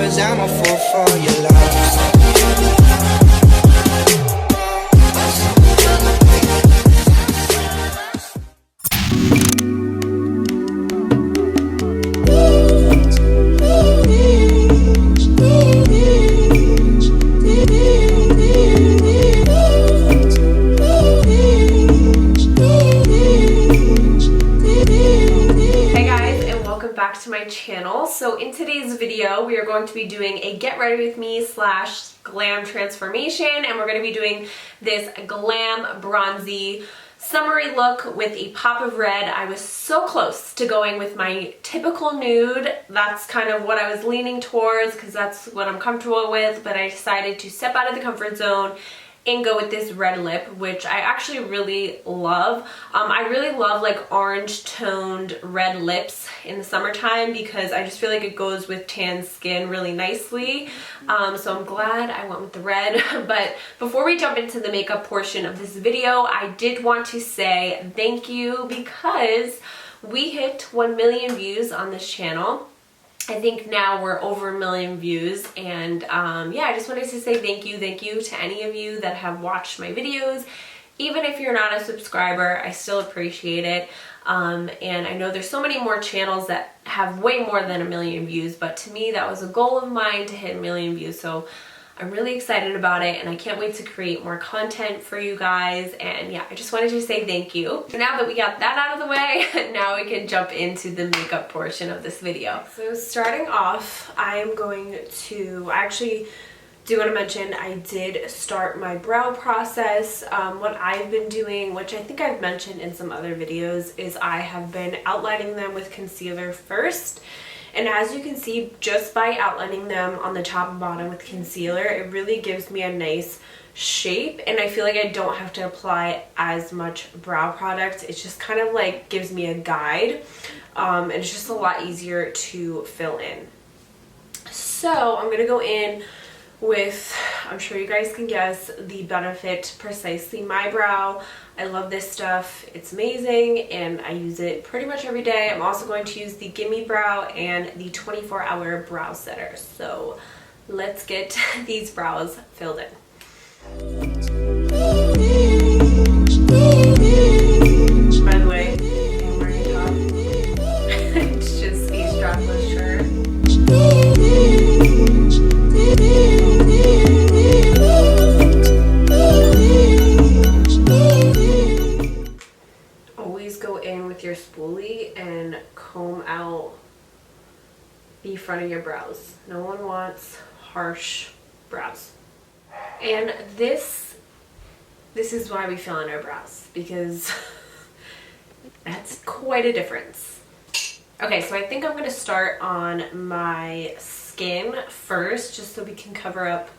'cause I'm a fool for your love. To my channel. So in today's video we are going to be doing a get ready with me / glam transformation, and we're going to be doing this glam bronzy summery look with a pop of red. I was so close to going with my typical nude. That's kind of what I was leaning towards because that's what I'm comfortable with, but I decided to step out of the comfort zone and go with this red lip, which I actually really love. I really love like orange toned red lips in the summertime because I just feel like it goes with tan skin really nicely. So I'm glad I went with the red. But before we jump into the makeup portion of this video, I did want to say thank you because we hit 1 million views on this channel. I think now we're over 1 million views, and yeah, I just wanted to say thank you to any of you that have watched my videos. Even if you're not a subscriber, I still appreciate it. And I know there's so many more channels that have way more than 1 million views, but to me that was a goal of mine to hit 1 million views. So I'm really excited about it, and I can't wait to create more content for you guys. And yeah, I just wanted to say thank you. So now that we got that out of the way, now we can jump into the makeup portion of this video. So starting off, I am going to actually do want to mention I did start my brow process. What I've been doing, which I think I've mentioned in some other videos, is I have been outlining them with concealer first. And as you can see, just by outlining them on the top and bottom with concealer, it really gives me a nice shape, and I feel like I don't have to apply as much brow product. It's just kind of like gives me a guide, and it's just a lot easier to fill in. So I'm gonna go in with, I'm sure you guys can guess, the Benefit Precisely My Brow. I love this stuff. It's amazing and I use it pretty much every day. I'm also going to use the Gimme Brow and the 24-hour brow setter. So let's get these brows filled in. By the way, I'm wearing a top. It's just a strapless shirt. Always go in with your spoolie and comb out the front of your brows. No one wants harsh brows. And this is why we fill in our brows, because that's quite a difference. Okay, so I think I'm going to start on my skin first, just so we can cover up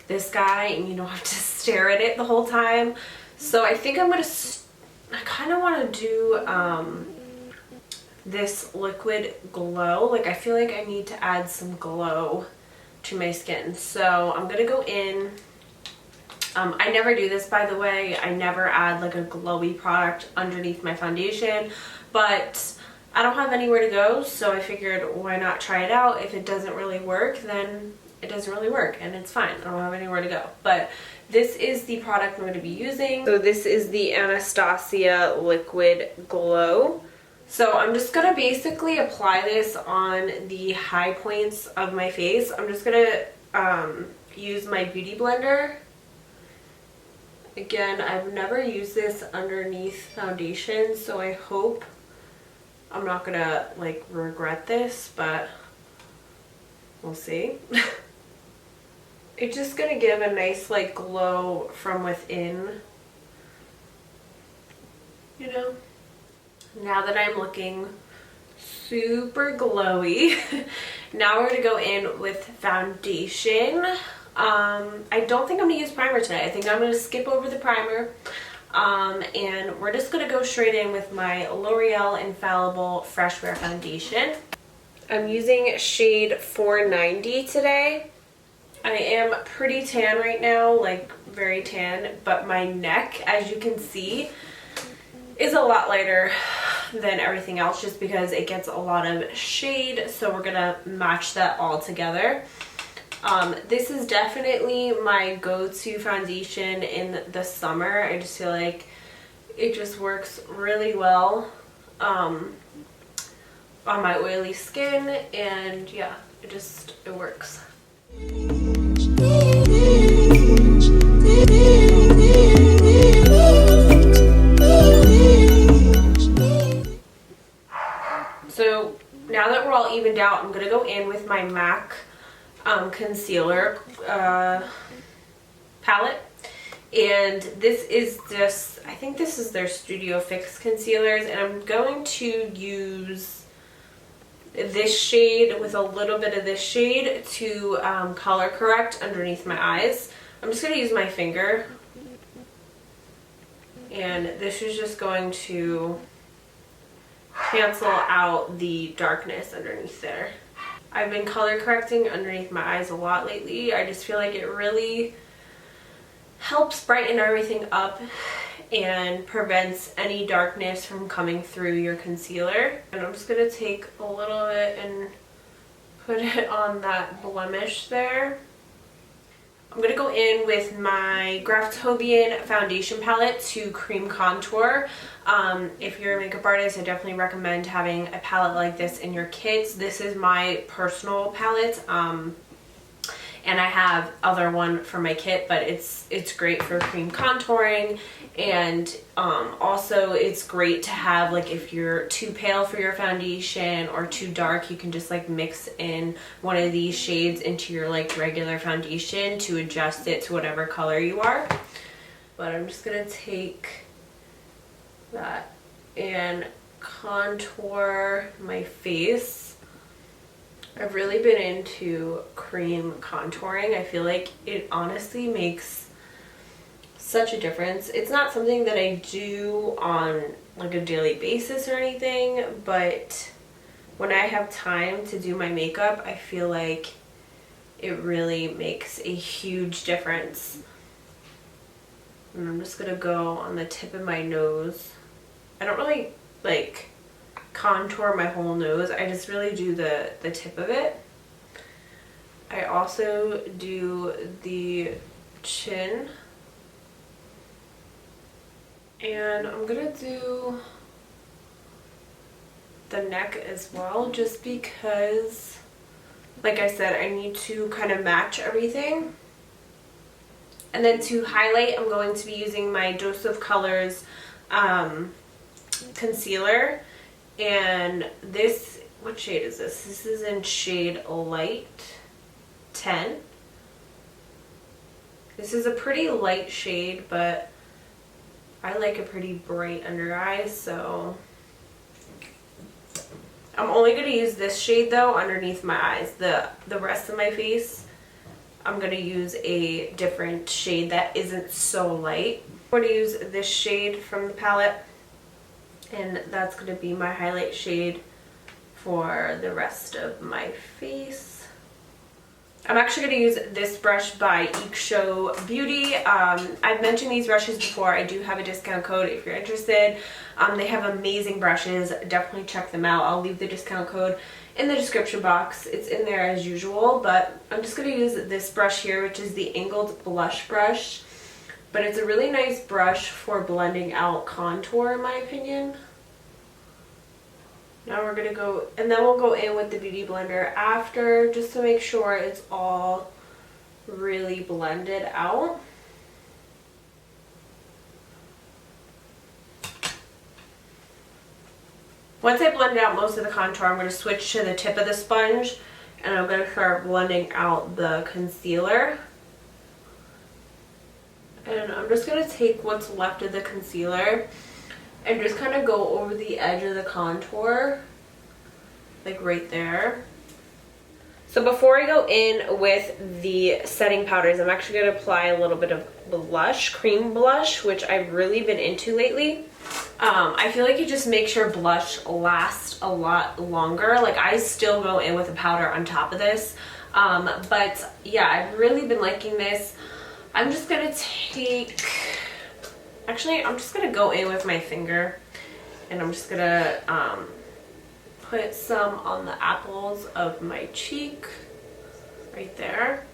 this guy and you don't have to stare at it the whole time. So I think I'm going to, I kind of want to do this liquid glow. Like I feel like I need to add some glow to my skin. So I'm going to go in. I never do this, by the way. I never add like a glowy product underneath my foundation, but I don't have anywhere to go, so I figured why not try it out. If it doesn't really work, then it doesn't really work and it's fine. I don't have anywhere to go. But this is the product I'm going to be using. So this is the Anastasia Liquid Glow. So I'm just going to basically apply this on the high points of my face. I'm just going to use my beauty blender. Again, I've never used this underneath foundation, so I hope I'm not going to like regret this, but we'll see. It's just going to give a nice like glow from within, you know. Now that I'm looking super glowy, now we're going to go in with foundation. I don't think I'm going to use primer today. I think I'm going to skip over the primer. And we're just going to go straight in with my Loreal Infallible FreshWear Foundation. I'm using shade 490 today. I am pretty tan right now, like very tan, but my neck, as you can see, is a lot lighter than everything else just because it gets a lot of shade, so we're gonna match that all together. This is definitely my go-to foundation in the summer. I just feel like it just works really well on my oily skin, and yeah, it works. So now that we're all evened out, I'm gonna go in with my MAC concealer palette, and this is just, I think this is their Studio Fix concealers, and I'm going to use this shade with a little bit of this shade to color correct underneath my eyes. I'm just going to use my finger, and this is just going to cancel out the darkness underneath there. I've been color correcting underneath my eyes a lot lately. I just feel like it really helps brighten everything up and prevents any darkness from coming through your concealer. And I'm just going to take a little bit and put it on that blemish there. I'm going to go in with my Graftobian foundation palette to cream contour. If you're a makeup artist, I definitely recommend having a palette like this in your kits. This is my personal palette, and I have other one for my kit, but it's great for cream contouring, and also it's great to have, like, if you're too pale for your foundation or too dark, you can just like mix in one of these shades into your like regular foundation to adjust it to whatever color you are. But I'm just gonna take that and contour my face. I've really been into cream contouring. I feel like it honestly makes such a difference. It's not something that I do on like a daily basis or anything, but when I have time to do my makeup, I feel like it really makes a huge difference. And I'm just gonna go on the tip of my nose. I don't really like contour my whole nose. I just really do the tip of it. I also do the chin. And I'm gonna do the neck as well, just because, like I said, I need to kind of match everything. And then to highlight, I'm going to be using my Dose of Colors concealer. And this, what shade is this? This is in shade Light 10. This is a pretty light shade, but I like a pretty bright under eye, so I'm only going to use this shade though underneath my eyes. The rest of my face, I'm going to use a different shade that isn't so light. I'm going to use this shade from the palette, and that's going to be my highlight shade for the rest of my face. I'm actually going to use this brush by xoxo Beauty. I've mentioned these brushes before. I do have a discount code if you're interested. They have amazing brushes. Definitely check them out. I'll leave the discount code in the description box. It's in there as usual, but I'm just going to use this brush here, which is the angled blush brush. But it's a really nice brush for blending out contour, in my opinion. Now we're going to go, and then we'll go in with the Beauty Blender after, just to make sure it's all really blended out. Once I blend out most of the contour, I'm going to switch to the tip of the sponge, and I'm going to start blending out the concealer. And I'm just going to take what's left of the concealer and just kind of go over the edge of the contour, like right there. So before I go in with the setting powders, I'm actually going to apply a little bit of blush, cream blush, which I've really been into lately. I feel like it just makes your blush last a lot longer. Like, I still go in with a powder on top of this, but yeah, I've really been liking this. I'm just going to take... Actually, I'm just going to go in with my finger. And I'm just gonna put some on the apples of my cheek, right there.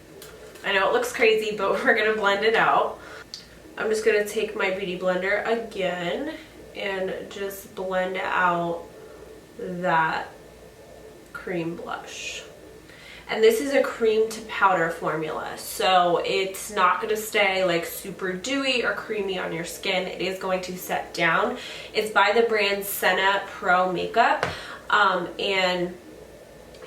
I know it looks crazy, but we're gonna blend it out. I'm just gonna take my Beauty Blender again and just blend out that cream blush. And this is a cream to powder formula, so it's not going to stay like super dewy or creamy on your skin. It is going to set down. It's by the brand Senna Pro Makeup, and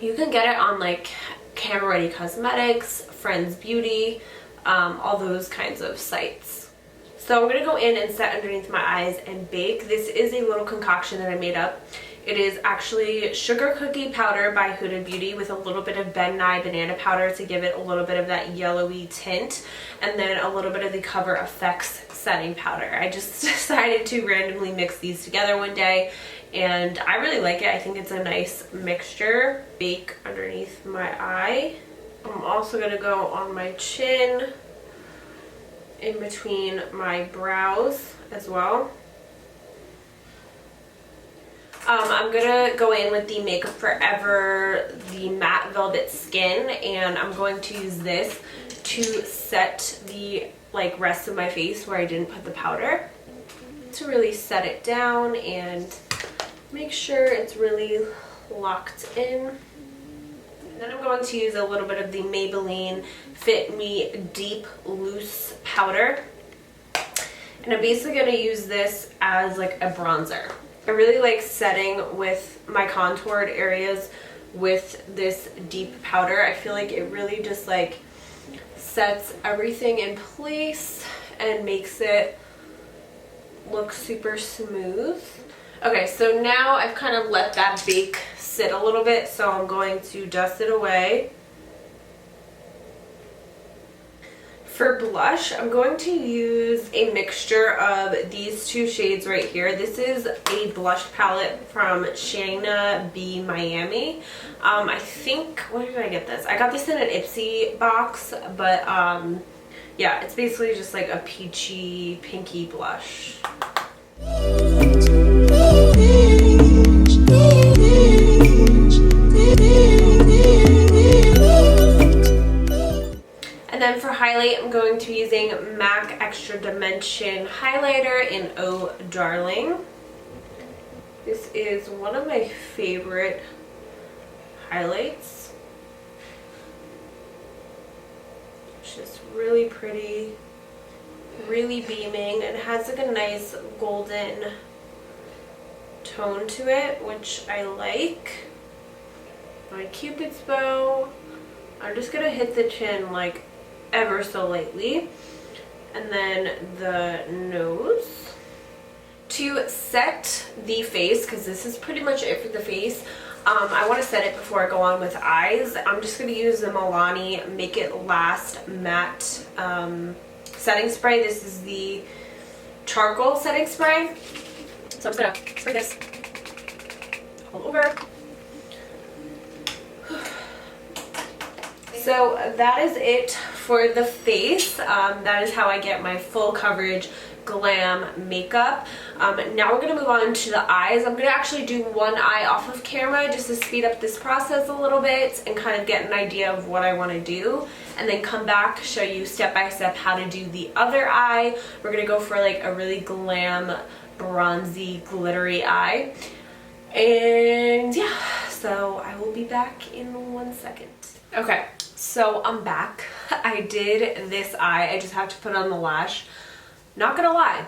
you can get it on like Camera Ready Cosmetics, Friends Beauty, all those kinds of sites. So I'm going to go in and set underneath my eyes and bake. This is a little concoction that I made up. It is actually sugar cookie powder by Huda Beauty with a little bit of Ben Nye banana powder to give it a little bit of that yellowy tint, and then a little bit of the Cover FX setting powder. I just decided to randomly mix these together one day, and I really like it. I think it's a nice mixture. Bake underneath my eye. I'm also going to go on my chin, in between my brows as well. I'm gonna go in with the Makeup Forever, the Matte Velvet Skin, and I'm going to use this to set the rest of my face where I didn't put the powder, to really set it down and make sure it's really locked in. And then I'm going to use a little bit of the Maybelline Fit Me Deep Loose Powder, and I'm basically going to use this as like a bronzer. I really like setting with my contoured areas with this deep powder. I feel like it really just like sets everything in place and makes it look super smooth. Okay, so now I've kind of let that bake sit a little bit, so I'm going to dust it away. For blush, I'm going to use a mixture of these two shades right here. This is a blush palette from Shayna B Miami. I think, where did I get this? I got this in an Ipsy box, but yeah, it's basically just like a peachy, pinky blush. And then for highlight, I'm going to be using MAC Extra Dimension Highlighter in Oh Darling. This is one of my favorite highlights. It's just really pretty, really beaming, and has like a nice golden tone to it, which I like. My Cupid's bow. I'm just gonna hit the chin like ever so lightly, and then the nose. To set the face, because this is pretty much it for the face, I want to set it before I go on with eyes. I'm just going to use the Milani Make It Last Matte setting spray. This is the charcoal setting spray, so I'm just going to spray this all over. So that is it for the face. That is how I get my full coverage glam makeup. Now we're going to move on to the eyes. I'm going to actually do one eye off of camera just to speed up this process a little bit and kind of get an idea of what I want to do, and then come back, show you step by step how to do the other eye. We're going to go for like a really glam, bronzy, glittery eye. And yeah, so I will be back in 1 second. Okay, so I'm back. I did this eye. I just have to put on the lash. Not gonna lie,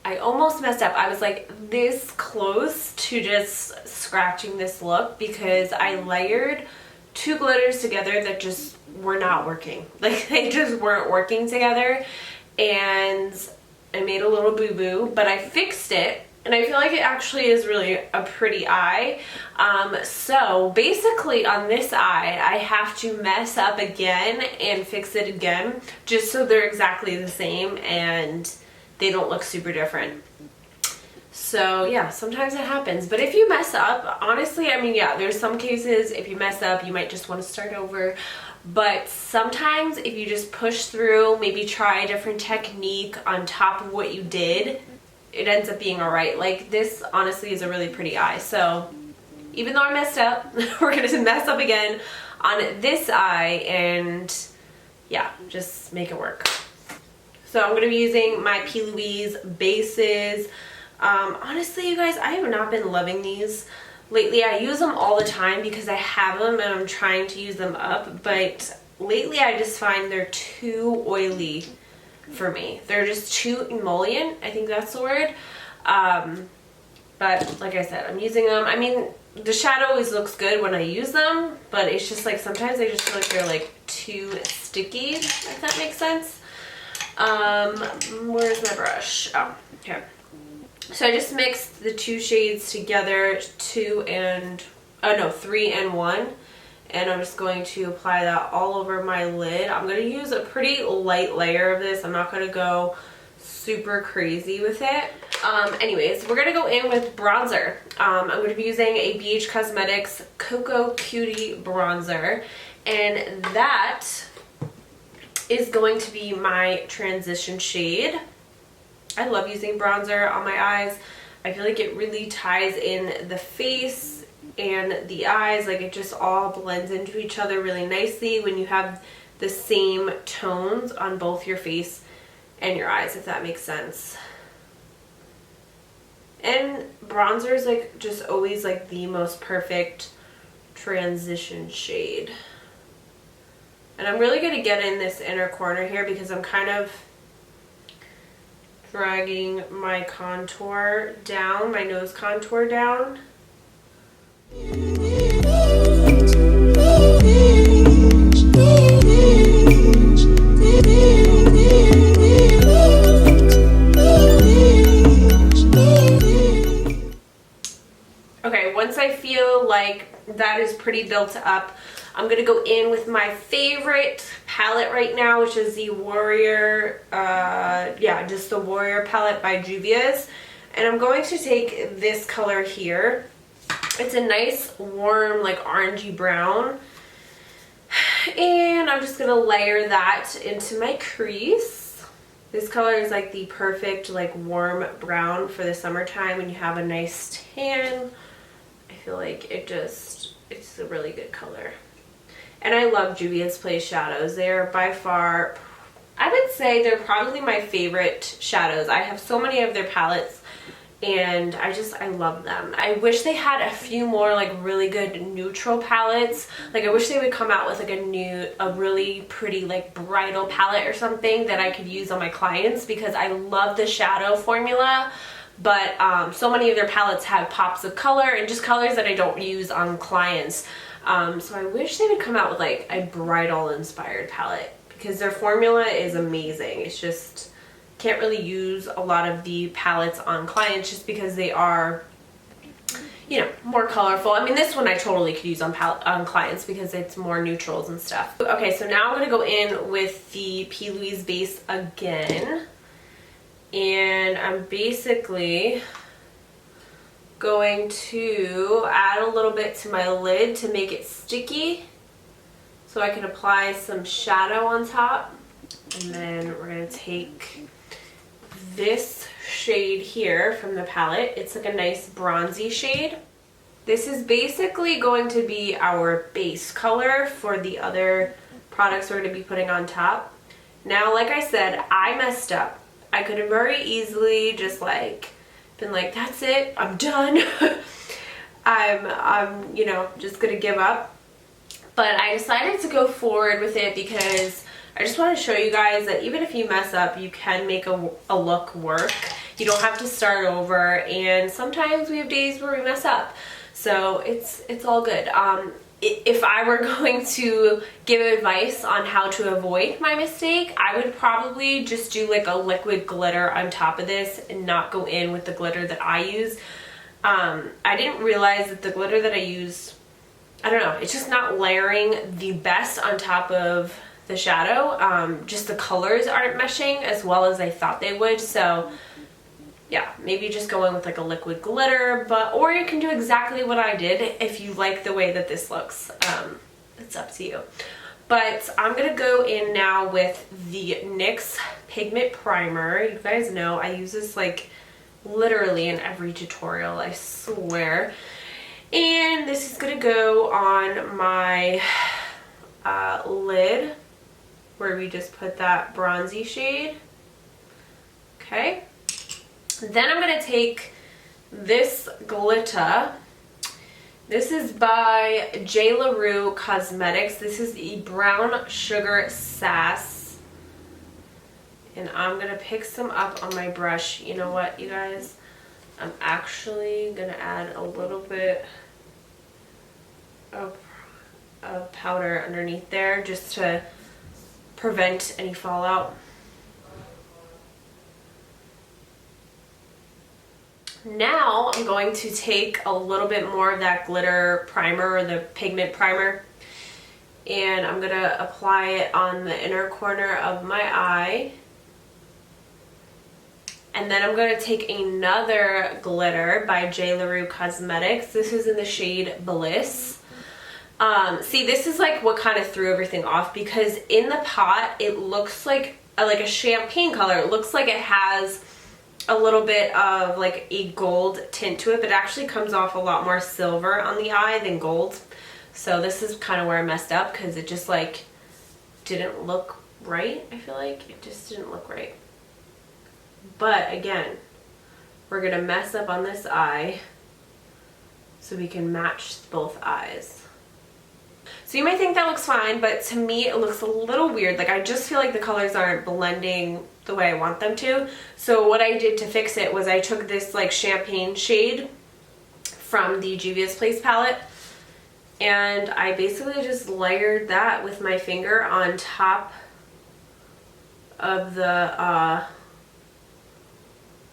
I almost messed up. I was like this close to just scratching this look because I layered two glitters together that just were not working. Like, they just weren't working together, and I made a little boo-boo, but I fixed it. And I feel like it actually is really a pretty eye. So basically on this eye, I have to mess up again and fix it again, just so they're exactly the same and they don't look super different. So yeah, sometimes it happens. But if you mess up, honestly, I mean, yeah, there's some cases if you mess up, you might just want to start over. But sometimes if you just push through, maybe try a different technique on top of what you did, it ends up being alright. Like, this honestly is a really pretty eye. So even though I messed up, we're going to mess up again on this eye and yeah, just make it work. So I'm going to be using my Plouise bases. Honestly, you guys, I have not been loving these lately. I use them all the time because I have them and I'm trying to use them up, but lately I just find they're too oily for me. They're just too emollient, I think that's the word. But like I said, I'm using them. I mean, the shadow always looks good when I use them, but it's just like sometimes I just feel like they're like too sticky, if that makes sense. Where's my brush? Oh, okay. So I just mixed the two shades together, 3 and 1, and I'm just going to apply that all over my lid. I'm going to use a pretty light layer of this. I'm not going to go super crazy with it. Anyways, we're going to go in with bronzer. I'm going to be using a BH Cosmetics Cocoa Cutie bronzer, and that is going to be my transition shade. I love using bronzer on my eyes. I feel like it really ties in the face and the eyes. Like, it just all blends into each other really nicely when you have the same tones on both your face and your eyes, if that makes sense. And bronzer is like just always like the most perfect transition shade. And I'm really going to get in this inner corner here because I'm kind of dragging my contour down, my nose contour down. Okay, once I feel like that is pretty built up, I'm going to go in with my favorite palette right now, which is the Warrior, just the Warrior palette by Juvias. And I'm going to take this color here. It's a nice warm, like orangey brown. And I'm just going to layer that into my crease. This color is like the perfect, like warm brown for the summertime when you have a nice tan. I feel like it's a really good color. And I love Juvia's Place shadows. They're by far, I would say they're probably my favorite shadows. I have so many of their palettes and I love them. I wish they had a few more like really good neutral palettes. Like, I wish they would come out with like a really pretty like bridal palette or something that I could use on my clients, because I love the shadow formula. But so many of their palettes have pops of color and just colors that I don't use on clients. So I wish they would come out with like a bridal inspired palette, because their formula is amazing. It's just, can't really use a lot of the palettes on clients just because they are, you know, more colorful. I mean, this one I totally could use on clients because it's more neutrals and stuff. Okay, so now I'm going to go in with the Plouise base again. And I'm basically going to add a little bit to my lid to make it sticky so I can apply some shadow on top. And then we're going to take this shade here from the palette. It's like a nice bronzy shade. This is basically going to be our base color for the other products we're going to be putting on top. Now, like I said, I messed up. I could have very easily just like been like, that's it, I'm done. I'm you know, just gonna give up. But I decided to go forward with it because I just want to show you guys that even if you mess up, you can make a look work. You don't have to start over, and sometimes we have days where we mess up. So it's all good. If I were going to give advice on how to avoid my mistake, I would probably just do like a liquid glitter on top of this and not go in with the glitter that I use. I didn't realize that the glitter that I use, I don't know, it's just not layering the best on top of the shadow. Just the colors aren't meshing as well as I thought they would. So yeah, maybe just go in with like a liquid glitter, or you can do exactly what I did if you like the way that this looks. It's up to you. But I'm gonna go in now with the NYX Pigment Primer. You guys know I use this like literally in every tutorial, I swear. And this is gonna go on my lid where we just put that bronzy shade. Okay. Then I'm gonna take this glitter. This is by Jlarue Cosmetics. This is the Brown Sugar Sass. And I'm gonna pick some up on my brush. You know what, you guys? I'm actually gonna add a little bit of powder underneath there just to prevent any fallout. Now I'm going to take a little bit more of that glitter primer, or the pigment primer, and I'm gonna apply it on the inner corner of my eye. And then I'm going to take another glitter by Jlarue Cosmetics. This is in the shade Bliss. See, this is like what kind of threw everything off, because in the pot it looks like a champagne color. It looks like it has a little bit of like a gold tint to it, but it actually comes off a lot more silver on the eye than gold. So this is kind of where I messed up, because it just like didn't look right. I feel like it just didn't look right. But again, we're going to mess up on this eye so we can match both eyes. So you might think that looks fine, but to me it looks a little weird. Like, I just feel like the colors aren't blending the way I want them to. So what I did to fix it was I took this like champagne shade from the Juvias Place palette, and I basically just layered that with my finger on top of the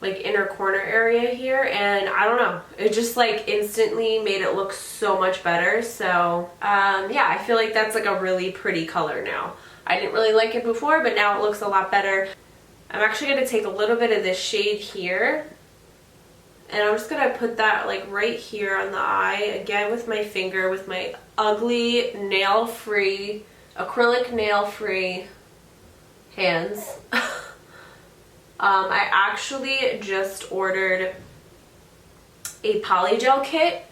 like inner corner area here, and I don't know, it just like instantly made it look so much better. So yeah, I feel like that's like a really pretty color now. I didn't really like it before, but now it looks a lot better. I'm actually going to take a little bit of this shade here, and I'm just going to put that like right here on the eye, again with my finger, with my ugly nail-free, acrylic nail-free hands. I actually just ordered a polygel kit.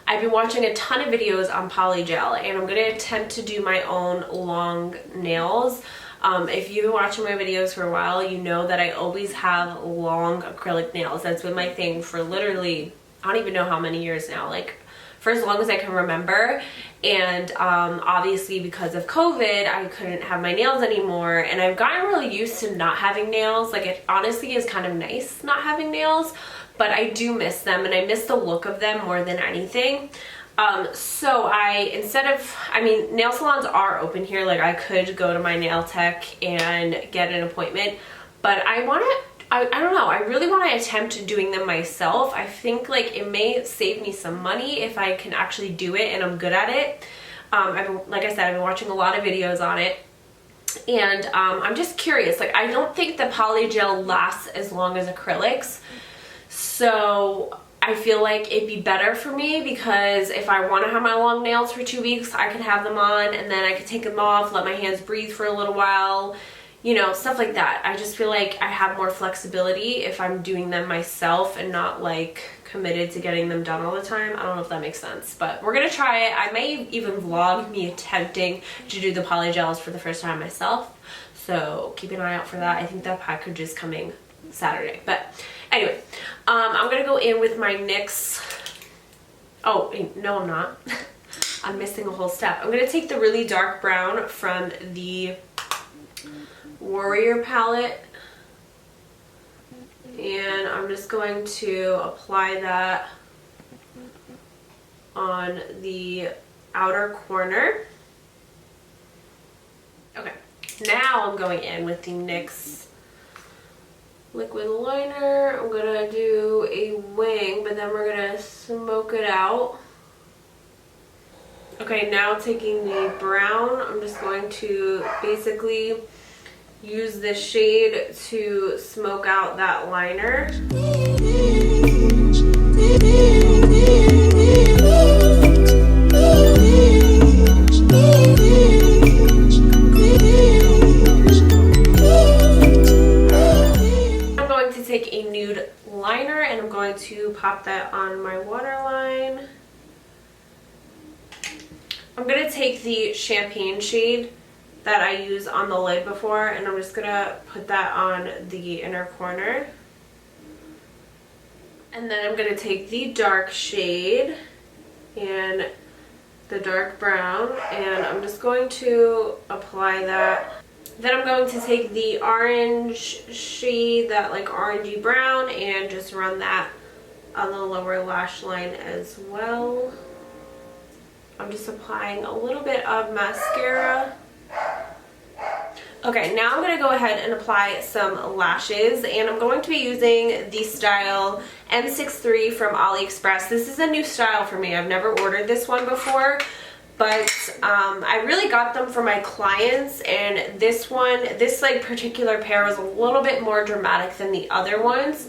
I've been watching a ton of videos on polygel, and I'm going to attempt to do my own long nails. If you've been watching my videos for a while, you know that I always have long acrylic nails. That's been my thing for literally, I don't even know how many years now, like for as long as I can remember. And obviously because of COVID, I couldn't have my nails anymore, and I've gotten really used to not having nails. Like, it honestly is kind of nice not having nails, but I do miss them, and I miss the look of them more than anything. So I mean, nail salons are open here. Like, I could go to my nail tech and get an appointment, but I don't know, I really want to attempt doing them myself. I think like it may save me some money if I can actually do it and I'm good at it. Like I said, I've been watching a lot of videos on it, and I'm just curious. Like, I don't think the polygel lasts as long as acrylics, so I feel like it'd be better for me, because if I want to have my long nails for 2 weeks, I could have them on and then I could take them off, let my hands breathe for a little while, you know, stuff like that. I just feel like I have more flexibility if I'm doing them myself and not like committed to getting them done all the time. I don't know if that makes sense, but we're gonna try it. I may even vlog me attempting to do the polygels for the first time myself, so keep an eye out for that. I think that package is coming Saturday. But anyway, I'm gonna go in with my NYX. Oh no, I'm not. I'm missing a whole step. I'm gonna take the really dark brown from the Warrior palette, and I'm just going to apply that on the outer corner. Okay, now I'm going in with the NYX liquid liner. I'm gonna do a wing, but then we're gonna smoke it out. Okay, now taking the brown, I'm just going to basically use this shade to smoke out that liner. I'm going to take a nude liner and pop that on my waterline. I'm going to take the champagne shade that I used on the lid before, and I'm just going to put that on the inner corner. And then I'm going to take the dark shade and the dark brown, and I'm just going to apply that. Then I'm going to take the orange shade, that like orangey brown, and just run that on the lower lash line as well. I'm just applying a little bit of mascara. Okay, now I'm going to go ahead and apply some lashes, and I'm going to be using the style M63 from AliExpress. This is a new style for me. I've never ordered this one before, but I really got them for my clients, and this like particular pair was a little bit more dramatic than the other ones.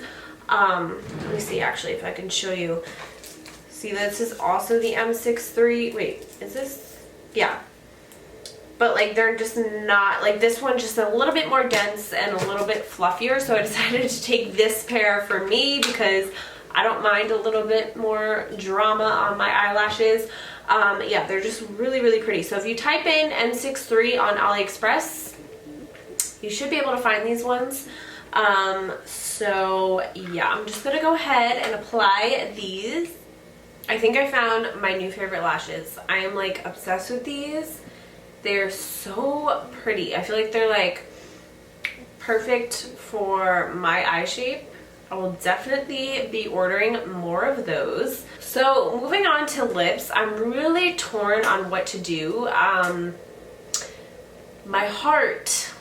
Let me see actually if I can show you. See, this is also the M63. Wait, is this? Yeah. But like they're just not, like this one's just a little bit more dense and a little bit fluffier, so I decided to take this pair for me because I don't mind a little bit more drama on my eyelashes. Yeah, they're just really, really pretty. So if you type in M63 on AliExpress, you should be able to find these ones. So yeah, I'm just gonna go ahead and apply these. I think I found my new favorite lashes. I am like obsessed with these. They're so pretty. I feel like they're like perfect for my eye shape. I will definitely be ordering more of those. So moving on to lips, I'm really torn on what to do. My heart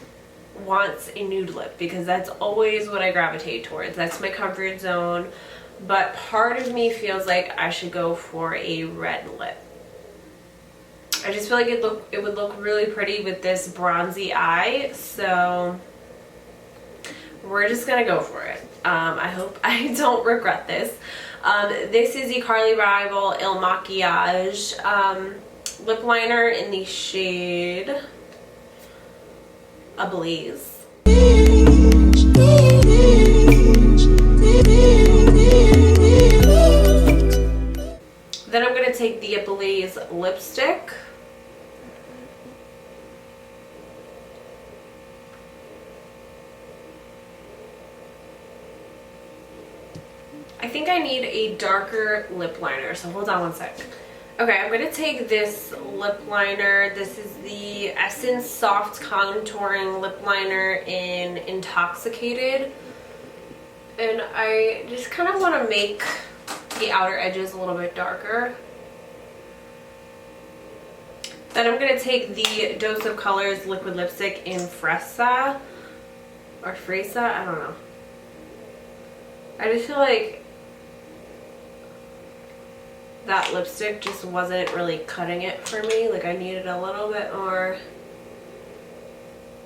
wants a nude lip because that's always what I gravitate towards. That's my comfort zone. But part of me feels like I should go for a red lip. I just feel like it would look really pretty with this bronzy eye, so we're just gonna go for it. I hope I don't regret this. This is the Carly Rival Il Makiage lip liner in the shade Ablaze. Then I'm gonna take the Ablaze lipstick. I think I need a darker lip liner, so hold on one sec. Okay, I'm going to take this lip liner. This is the Essence Soft Contouring Lip Liner in Intoxicated. And I just kind of want to make the outer edges a little bit darker. Then I'm going to take the Dose of Colors liquid lipstick in Fresa. Or Fresa? I don't know. I just feel like that lipstick just wasn't really cutting it for me. Like I needed a little bit more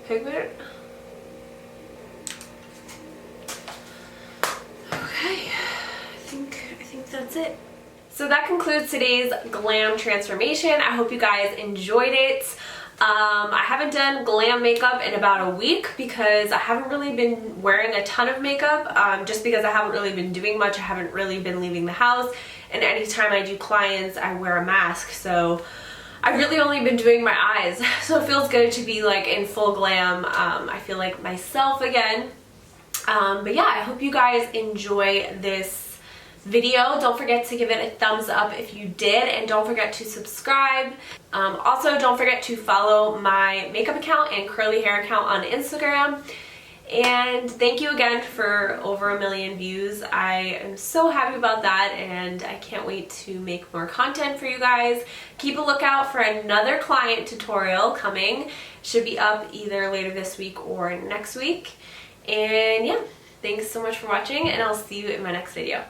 pigment. Okay, I think that's it. So that concludes today's glam transformation. I hope you guys enjoyed it. I haven't done glam makeup in about a week because I haven't really been wearing a ton of makeup, just because I haven't really been doing much. I haven't really been leaving the house, and anytime I do clients I wear a mask, so I've really only been doing my eyes. So it feels good to be like in full glam. I feel like myself again. But yeah, I hope you guys enjoy this video. Don't forget to give it a thumbs up if you did, and don't forget to subscribe. Also, don't forget to follow my makeup account and curly hair account on Instagram. And thank you again for over 1 million views. I am so happy about that, and I can't wait to make more content for you guys. Keep a lookout for another client tutorial coming. Should be up either later this week or next week. And yeah, thanks so much for watching, and I'll see you in my next video.